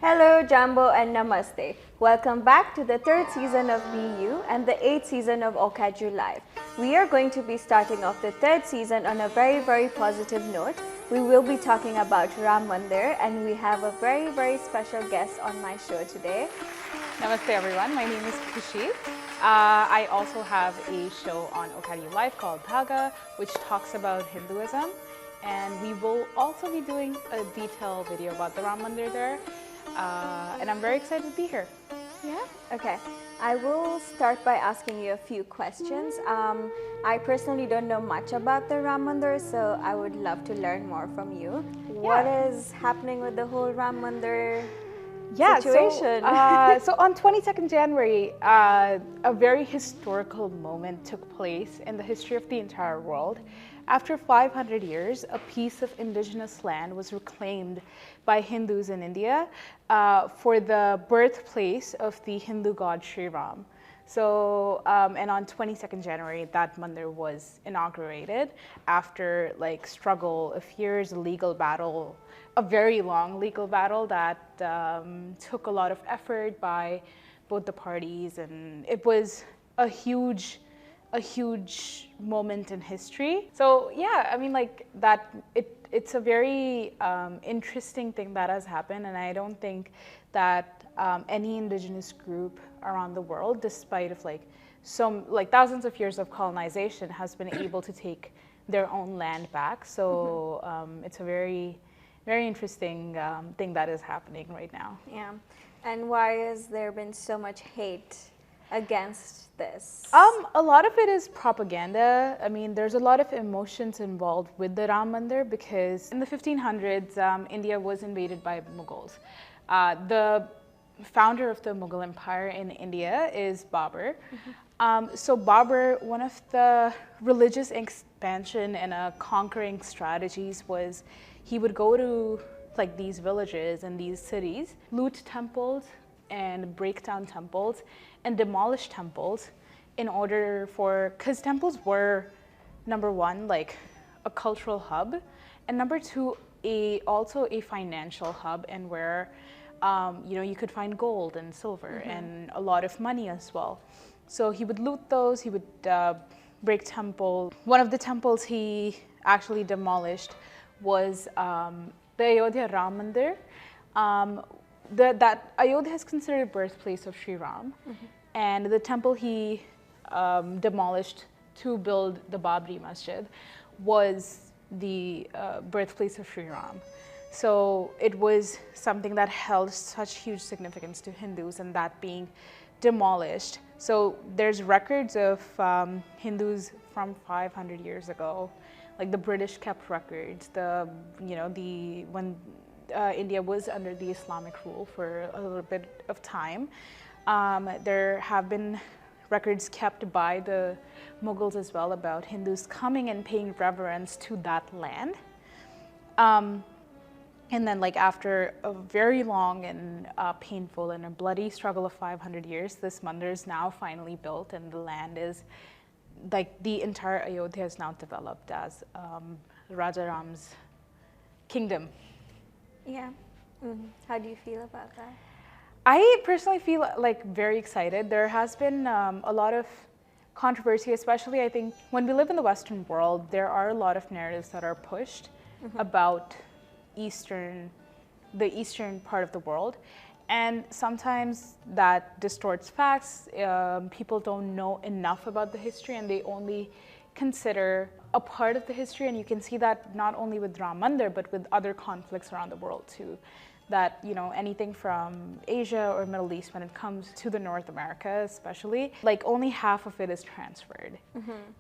Hello, Jambo, and Namaste. Welcome back to the third season of BU and the eighth season of OCAD Live. We are going to be starting off the third season on a very positive note. We will be talking about Ram Mandir, and we have a very special guest on my show today. Namaste everyone, my name is Kushi. I also have a show on OCAD Live called Dhaga, which talks about Hinduism. And we will also be doing a detailed video about the Ram Mandir there. And I'm very excited to be here. Yeah? Okay. I will start by asking you a few questions. I personally don't know much about the Ram Mandir, so I would love to learn more from you. What is happening with the whole Ram Mandir situation? So on 22nd January, a very historical moment took place in the history of the entire world. After 500 years, a piece of indigenous land was reclaimed by Hindus in India for the birthplace of the Hindu god Shri Ram. So, and on 22nd January, that mandir was inaugurated after struggle of years, a legal battle, a very long legal battle that took a lot of effort by both the parties, and it was a huge moment in history. So yeah, I mean it's a very interesting thing that has happened, and I don't think that any indigenous group around the world, despite of thousands of years of colonization, has been able to take their own land back. So it's a very interesting thing that is happening right now. Yeah. And why has there been so much hate against this? A lot of it is propaganda. I mean, there's a lot of emotions involved with the Ram Mandir because in the 1500s, India was invaded by Mughals. The founder of the Mughal Empire in India is Babur. So Babur, one of the religious expansion and conquering strategies was he would go to these villages and these cities, loot temples and break down temples and demolish temples in order because temples were, number one, a cultural hub, and number two, also a financial hub, and where you could find gold and silver and a lot of money as well. So he would loot those, he would break temple. One of the temples he actually demolished was the Ayodhya Ram Mandir. That Ayodhya is considered birthplace of Shri Ram, and the temple he demolished to build the Babri Masjid was the birthplace of Shri Ram. So it was something that held such huge significance to Hindus, and that being demolished. So there's records of Hindus from 500 years ago, the British kept records. When India was under the Islamic rule for a little bit of time, there have been records kept by the Mughals as well about Hindus coming and paying reverence to that land. And then after a very long and painful and a bloody struggle of 500 years, this mandir is now finally built, and the land is, the entire Ayodhya is now developed as Raja Ram's kingdom. Yeah. How do you feel about that? I personally feel very excited. There has been a lot of controversy, especially I think when we live in the Western world, there are a lot of narratives that are pushed about the eastern part of the world. And sometimes that distorts facts. People don't know enough about the history, and they only consider a part of the history. And you can see that not only with Ram Mandir, but with other conflicts around the world too. That, anything from Asia or Middle East, when it comes to the North America especially, only half of it is transferred.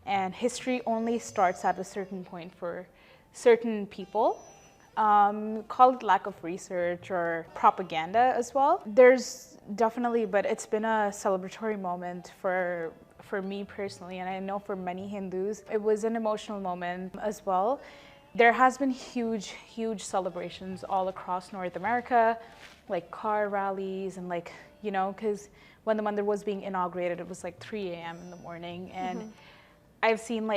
And history only starts at a certain point for certain people. Call it lack of research or propaganda as well. There's definitely, but it's been a celebratory moment for me personally, and I know for many Hindus, it was an emotional moment as well. There has been huge celebrations all across North America, car rallies and because when the mandir was being inaugurated, it was 3 a.m. in the morning, and I've seen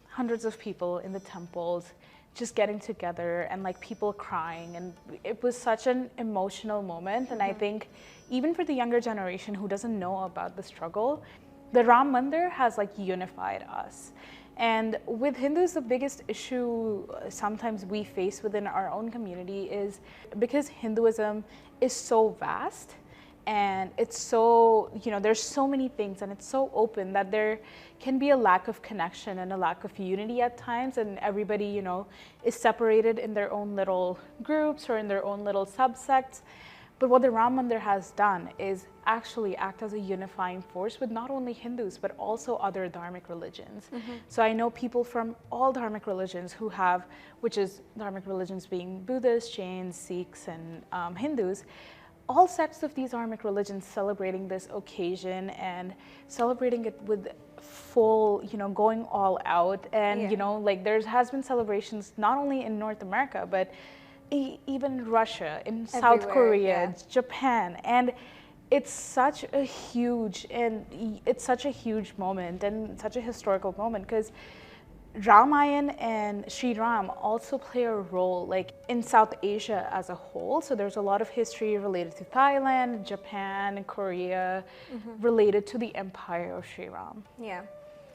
hundreds of people in the temples just getting together and like people crying, and it was such an emotional moment. And I think even for the younger generation who doesn't know about the struggle, the Ram Mandir has like unified us. And with Hindus, the biggest issue sometimes we face within our own community is because Hinduism is so vast and it's so, there's so many things and it's so open that there can be a lack of connection and a lack of unity at times, and everybody, is separated in their own little groups or in their own little subsects. But what the Ram Mandir has done is actually act as a unifying force with not only Hindus, but also other dharmic religions. So I know people from all dharmic religions who have, which is dharmic religions being Buddhists, Jains, Sikhs, and Hindus, all sects of these dharmic religions celebrating this occasion and celebrating it with full, going all out. And, there has been celebrations not only in North America, but even Russia, in South Korea, Japan, and it's such a huge moment and such a historical moment, because Ramayana and Shri Ram also play a role like in South Asia as a whole. So there's a lot of history related to Thailand, Japan, Korea, related to the empire of Shri Ram. Yeah.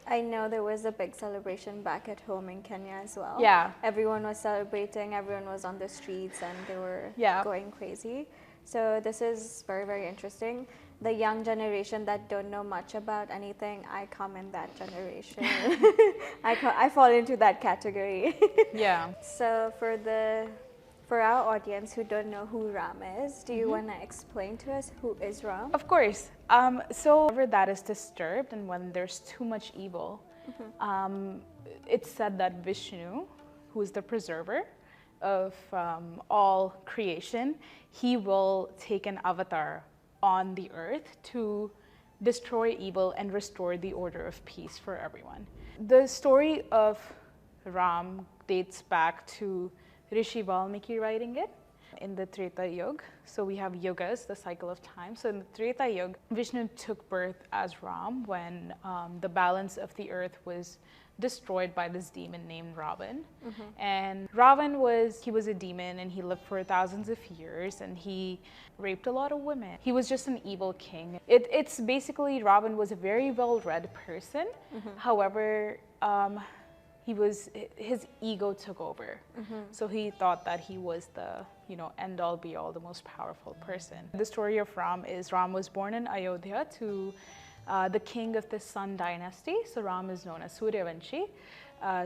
I know there was a big celebration back at home in Kenya as well. Yeah. Everyone was celebrating, everyone was on the streets and they were going crazy. So this is very, very interesting. The young generation that don't know much about anything, I come in that generation. I fall into that category. Yeah. So for our audience who don't know who Ram is, do you want to explain to us who is Ram? Of course. So whenever that is disturbed and when there's too much evil, it's said that Vishnu, who is the preserver of all creation, he will take an avatar on the earth to destroy evil and restore the order of peace for everyone. The story of Ram dates back to Rishi Valmiki writing it in the Treta Yuga. So we have yugas, the cycle of time. So in the Treta Yuga, Vishnu took birth as Ram when the balance of the earth was destroyed by this demon named Ravan. And Ravan was a demon, and he lived for thousands of years, and he raped a lot of women. He was just an evil king. It's basically, Ravan was a very well-read person. However, his ego took over. So he thought that he was the, end all be all, the most powerful person. The story of Ram is Ram was born in Ayodhya to the king of the Sun dynasty. So Ram is known as Suryavanshi.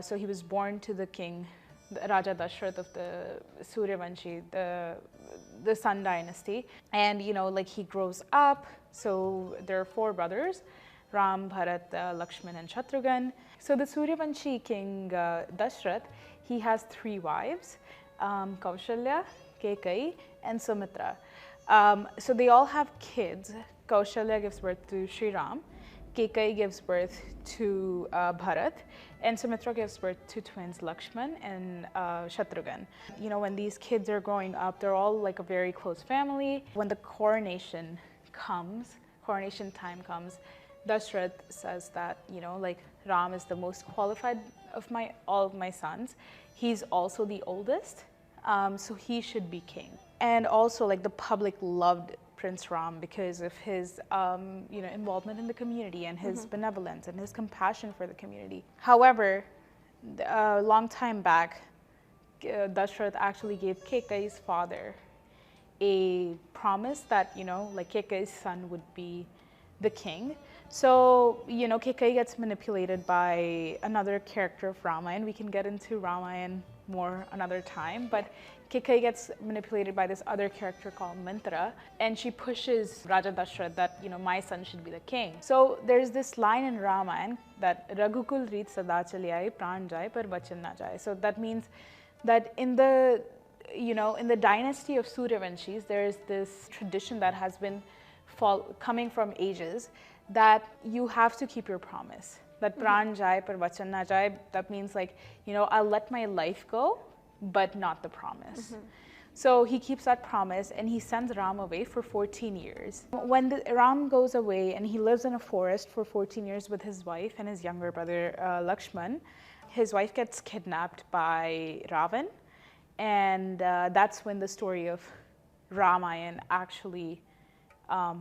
So he was born to the king, the Raja Dashrath of the Suryavanshi, the Sun dynasty. And, he grows up. So there are 4 brothers, Ram, Bharat, Lakshman, and Shatrughan. So the Suryavanshi king Dashrath, he has 3 wives, Kaushalya, Kekai, and Sumitra. So they all have kids. Kaushalya gives birth to Shri Ram, Kekai gives birth to Bharat, and Sumitra gives birth to twins Lakshman and Shatrughan. When these kids are growing up, they're all like a very close family. When the coronation time comes, Dashrath says that, Ram is the most qualified of all of my sons. He's also the oldest, so he should be king. And also, the public loved Prince Ram because of his, involvement in the community and his benevolence and his compassion for the community. However, a long time back, Dashrath actually gave Kekai's father a promise that, Kekai's son would be the king. So, Kekai gets manipulated by another character of Ramayana. We can get into Ramayana more another time, but Kekai gets manipulated by this other character called Mantra, and she pushes Raja Dashrath that, my son should be the king. So there's this line in Ramayana that Raghukul Reet Sada Chali Aaye, Pran Jaye par Bachan na Jaye. So that means that in the dynasty of Suryavanshis, there is this tradition that has been coming from ages, that you have to keep your promise. That Pran Jaye par Vachan na Jaye, that means I'll let my life go, but not the promise. So he keeps that promise and he sends Ram away for 14 years. When Ram goes away and he lives in a forest for 14 years with his wife and his younger brother Lakshman, his wife gets kidnapped by Ravan, and that's when the story of Ramayana actually,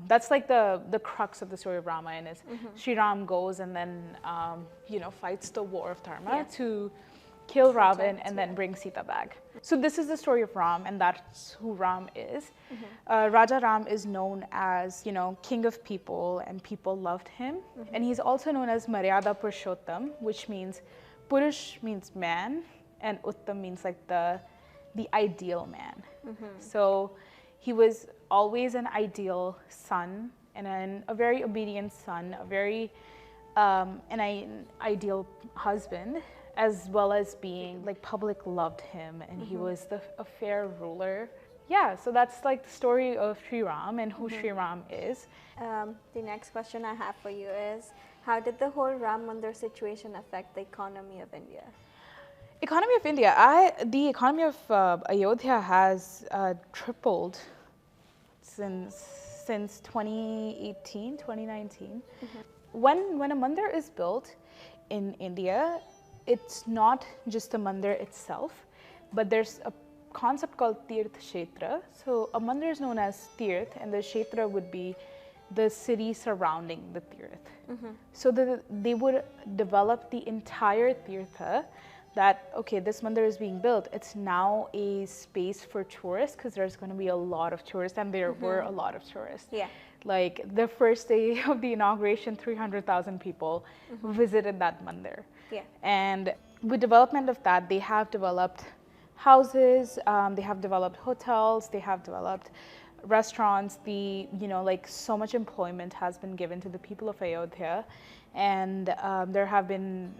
that's like the crux of the story of Ramayana is Shri Ram goes and then, fights the war of Dharma to kill Ravan and then bring Sita back. So this is the story of Ram, and that's who Ram is. Raja Ram is known as, king of people, and people loved him. And he's also known as Maryada Purushottam, which means Purush means man, and Uttam means like the ideal man. So he was always an ideal son, and a very obedient son, a very an ideal husband, as well as being like public loved him, and he was a fair ruler. Yeah, so that's like the story of Shri Ram and who Shri Ram is. The next question I have for you is, how did the whole Ram Mandir situation affect the economy of India? Economy of India, the economy of Ayodhya has tripled since 2018, 2019. When a mandir is built in India, it's not just the mandir itself, but there's a concept called Tirth Kshetra. So a mandir is known as Tirth, and the Kshetra would be the city surrounding the Tirth. So they would develop the entire Tirtha, that, okay, this mandir is being built, it's now a space for tourists, because there's going to be a lot of tourists, and there were a lot of tourists. Yeah. Like the first day of the inauguration, 300,000 people visited that mandir. Yeah. And with development of that, they have developed houses, they have developed hotels, they have developed restaurants. So much employment has been given to the people of Ayodhya. And there have been,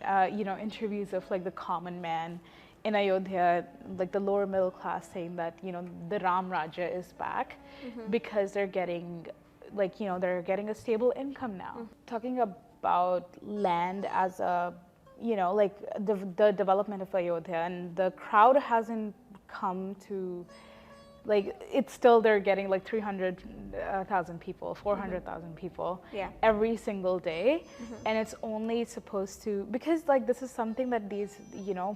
interviews of like the common man in Ayodhya, like the lower middle class, saying that, the Ram Raja is back because they're getting, they're getting a stable income now. Talking about land as a, the development of Ayodhya, and the crowd hasn't come to, it's still, they're getting like 300,000 people, 400,000 people every single day. And it's only supposed to, because this is something that these,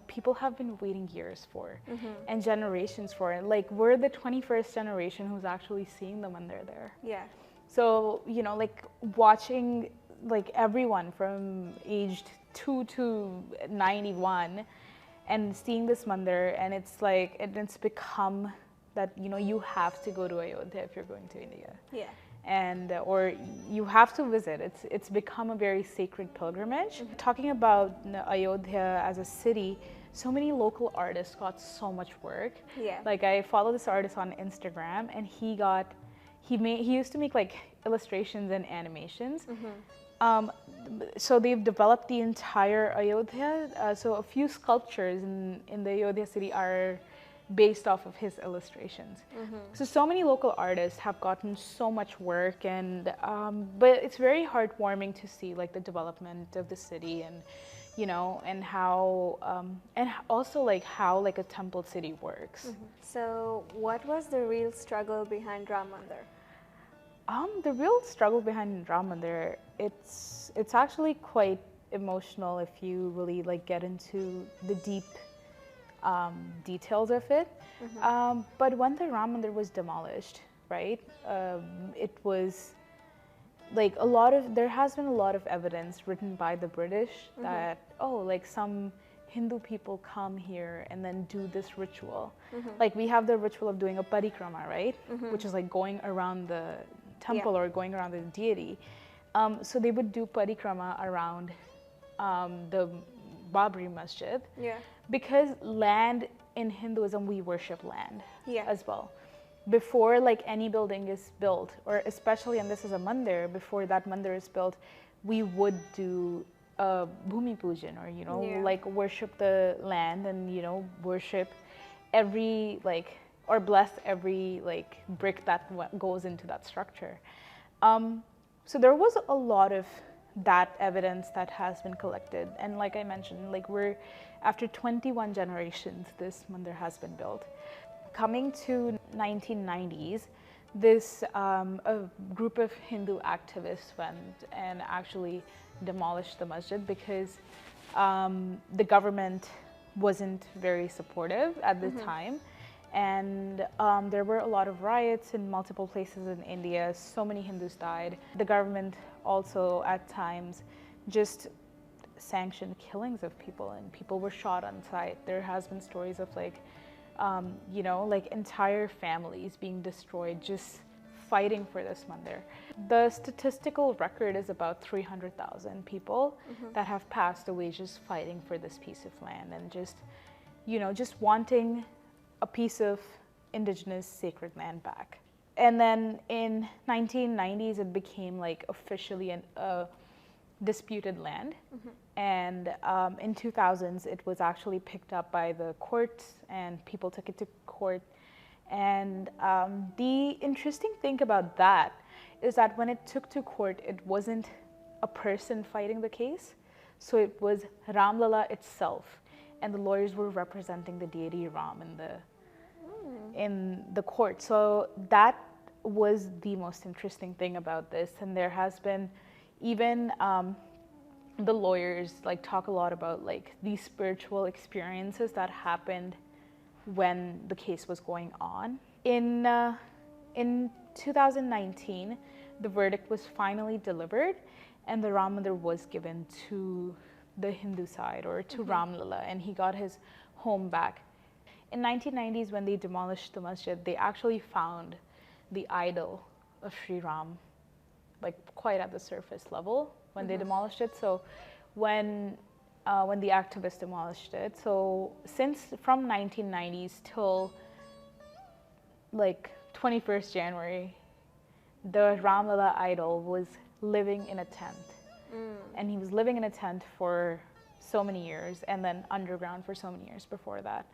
people have been waiting years for and generations for. And we're the 21st generation who's actually seeing them when they're there. Yeah. So, watching everyone from aged 2 to 91 and seeing this mandir, and it's become that you have to go to Ayodhya if you're going to India. Yeah. And or you have to visit. It's become a very sacred pilgrimage. Talking about Ayodhya as a city, so many local artists got so much work. Yeah. I follow this artist on Instagram, and he used to make illustrations and animations. So they've developed the entire Ayodhya. So a few sculptures in the Ayodhya city are based off of his illustrations. So many local artists have gotten so much work, and but it's very heartwarming to see the development of the city, and and how and also how a temple city works. So what was the real struggle behind Ram Mandir? The real struggle behind Ram Mandir, it's actually quite emotional if you really get into the deep details of it. But when the Ram Mandir was demolished, right, it was there has been a lot of evidence written by the British that, some Hindu people come here and then do this ritual. We have the ritual of doing a parikrama, right, which is going around the temple or going around the deity. So they would do parikrama around the Babri Masjid. Yeah. Because land in Hinduism, we worship land as well. Before any building is built, or especially, and this is a mandir, before that mandir is built, we would do a bhumi pujan, or worship the land, and worship every or bless every brick that goes into that structure. So there was a lot of that evidence that has been collected, and like I mentioned, we're after 21 generations this mandir has been built. Coming to 1990s, this a group of Hindu activists went and actually demolished the masjid, because the government wasn't very supportive at the time. And there were a lot of riots in multiple places in India. So many Hindus died. The government also at times just sanctioned killings of people, and people were shot on sight. There has been stories of like, you know, like entire families being destroyed just fighting for this mandir. The statistical record is about 300,000 people that have passed away just fighting for this piece of land and just, you know, just wanting a piece of indigenous sacred land back. And then in 1990s, it became like officially a disputed land. And in 2000s, it was actually picked up by the courts and people took it to court. And the interesting thing about that is that when it took to court, it wasn't a person fighting the case. So it was Ram Lala itself. And the lawyers were representing the deity Ram in the court. So that was the most interesting thing about this. And there has been even the lawyers like talk a lot about like these spiritual experiences that happened when the case was going on. In 2019, the verdict was finally delivered and the Ram Mandir was given to the Hindu side or to Ram Lala, and he got his home back. In 1990s, when they demolished the masjid, they actually found the idol of Shri Ram, like quite at the surface level when they demolished it. So when the activists demolished it, so since from 1990s till like 21st January, the Ram Lala idol was living in a tent. And he was living in a tent for so many years and then underground for so many years before that.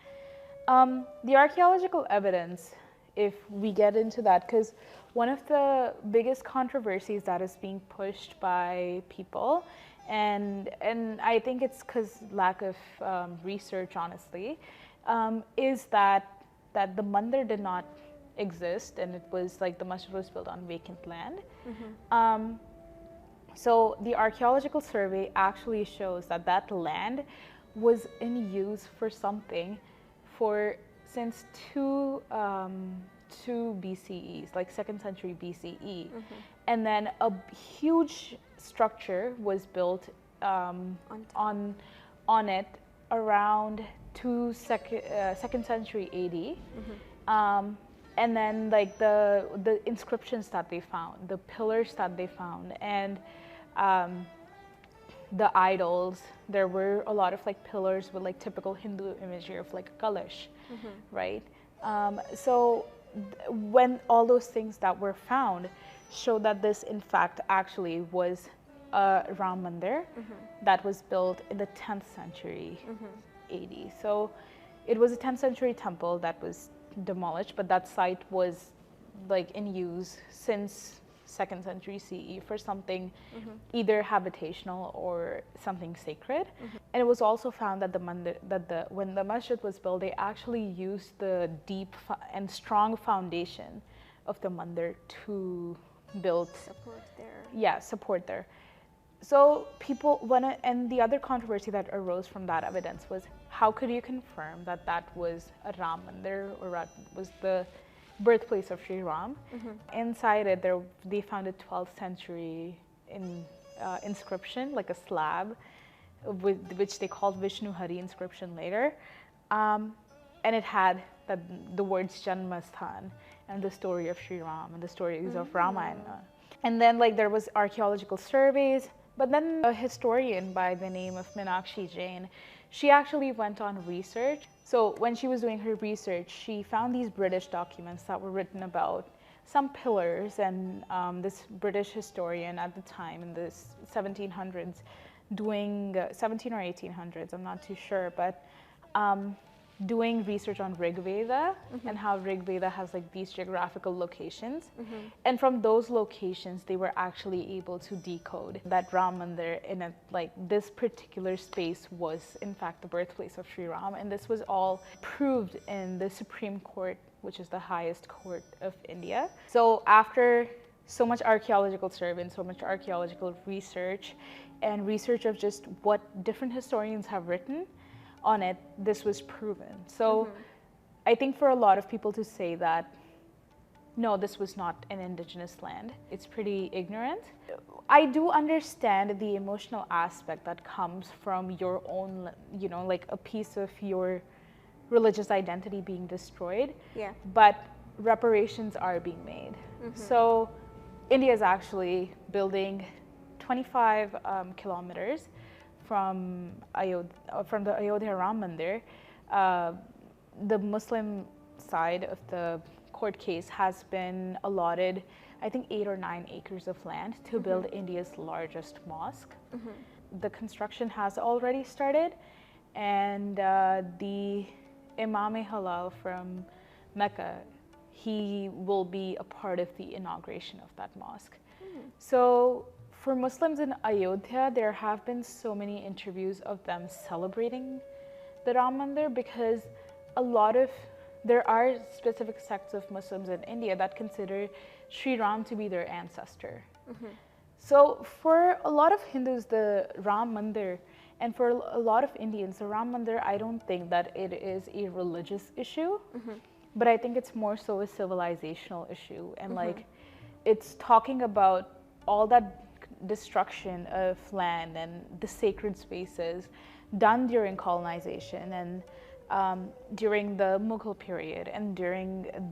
The archaeological evidence, if we get into that, because one of the biggest controversies that is being pushed by people, and I think it's because lack of research, honestly, is that the mandir did not exist, and it was like the masjid was built on vacant land. So the archaeological survey actually shows that that land was in use for something for since 2 BCEs, like 2nd century BCE. And then a huge structure was built on it around 2nd century AD. And then like the inscriptions that they found, the pillars that they found, and the idols, there were a lot of like pillars with like typical Hindu imagery of like a kalash, right? So when all those things that were found show that this in fact actually was a Ram Mandir that was built in the 10th century AD. So it was a 10th century temple that was demolished, but that site was like in use since 2nd century CE for something either habitational or something sacred. And it was also found that when the masjid was built, they actually used the deep and strong foundation of the mandir to build support there. So and the other controversy that arose from that evidence was, how could you confirm that that was a Ram Mandir or that was the birthplace of Shri Ram? Inside it, they found a 12th century inscription, like a slab, which they called Vishnu Hari inscription later. And it had the words Janmasthan and the story of Shri Ram and the stories of Ramayana. And then like there was archaeological surveys, but then a historian by the name of Meenakshi Jain, she actually went on research. So when she was doing her research, she found these British documents that were written about some pillars, and this British historian at the time in the 1700s doing 17 or 1800s, I'm not too sure, but doing research on Rig Veda and how Rig Veda has like these geographical locations. And from those locations, they were actually able to decode that Ram Mandir in this particular space was in fact the birthplace of Shri Ram. And this was all proved in the Supreme Court, which is the highest court of India. So after so much archaeological survey and so much archaeological research and research of just what different historians have written on it, this was proven. So I think for a lot of people to say that, no, this was not an indigenous land, it's pretty ignorant. I do understand the emotional aspect that comes from your own, you know, like a piece of your religious identity being destroyed. Yeah. But reparations are being made. So India is actually building 25 kilometers from the Ayodhya Ram Mandir. The Muslim side of the court case has been allotted, I think, 8 or 9 acres of land to build India's largest mosque. The construction has already started, and the Imam-e-Halal from Mecca, he will be a part of the inauguration of that mosque. So for Muslims in Ayodhya, there have been so many interviews of them celebrating the Ram Mandir, because there are specific sects of Muslims in India that consider Shri Ram to be their ancestor. So for a lot of Hindus, the Ram Mandir, and for a lot of Indians, the Ram Mandir, I don't think that it is a religious issue, but I think it's more so a civilizational issue. And like, it's talking about all that destruction of land and the sacred spaces done during colonization and during the Mughal period and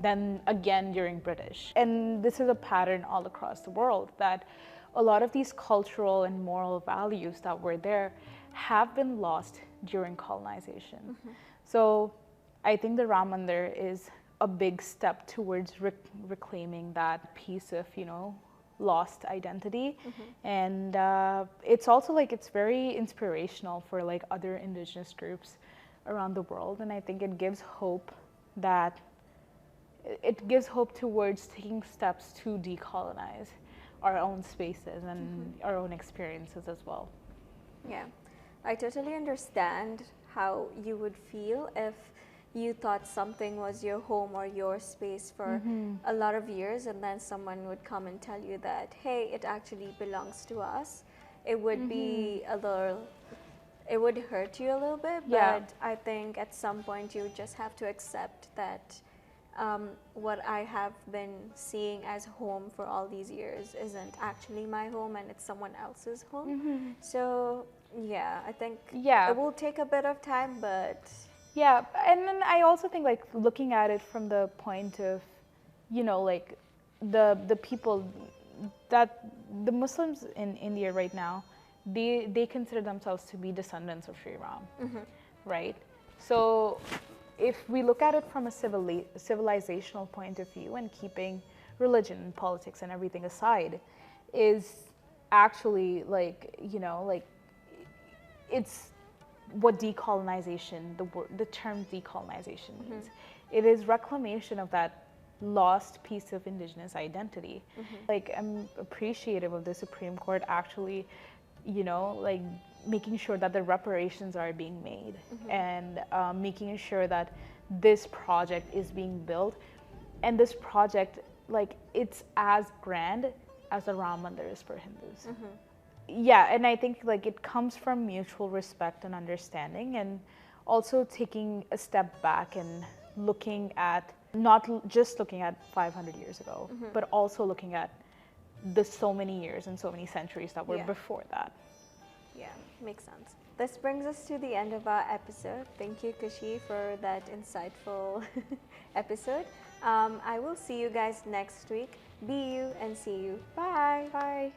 then again during British. And this is a pattern all across the world, that a lot of these cultural and moral values that were there have been lost during colonization. So I think the Ram Mandir is a big step towards reclaiming that piece of, you know, lost identity. And it's also like, it's very inspirational for like other indigenous groups around the world. And I think it gives hope towards taking steps to decolonize our own spaces and our own experiences as well. Yeah, I totally understand how you would feel if you thought something was your home or your space for a lot of years, and then someone would come and tell you that, hey, it actually belongs to us. It would be it would hurt you a little bit, but I think at some point you just have to accept that what I have been seeing as home for all these years isn't actually my home, and it's someone else's home. So yeah, I think it will take a bit of time, but yeah. And then I also think, like, looking at it from the point of, you know, like the people that the Muslims in India right now, they consider themselves to be descendants of Shri Ram, right? So if we look at it from a civilizational point of view, and keeping religion and politics and everything aside, is actually, like, you know, like, it's what decolonization, the term decolonization means. It is reclamation of that lost piece of indigenous identity. Like, I'm appreciative of the Supreme Court actually, you know, like, making sure that the reparations are being made, and making sure that this project is being built. And this project, like, it's as grand as the Ram Mandir is for Hindus. Yeah, and I think, like, it comes from mutual respect and understanding, and also taking a step back and looking at, not just looking at 500 years ago, but also looking at the so many years and so many centuries that were before that. Yeah, makes sense. This brings us to the end of our episode. Thank you, Kushi, for that insightful episode. I will see you guys next week. Be you and see you. Bye. Bye.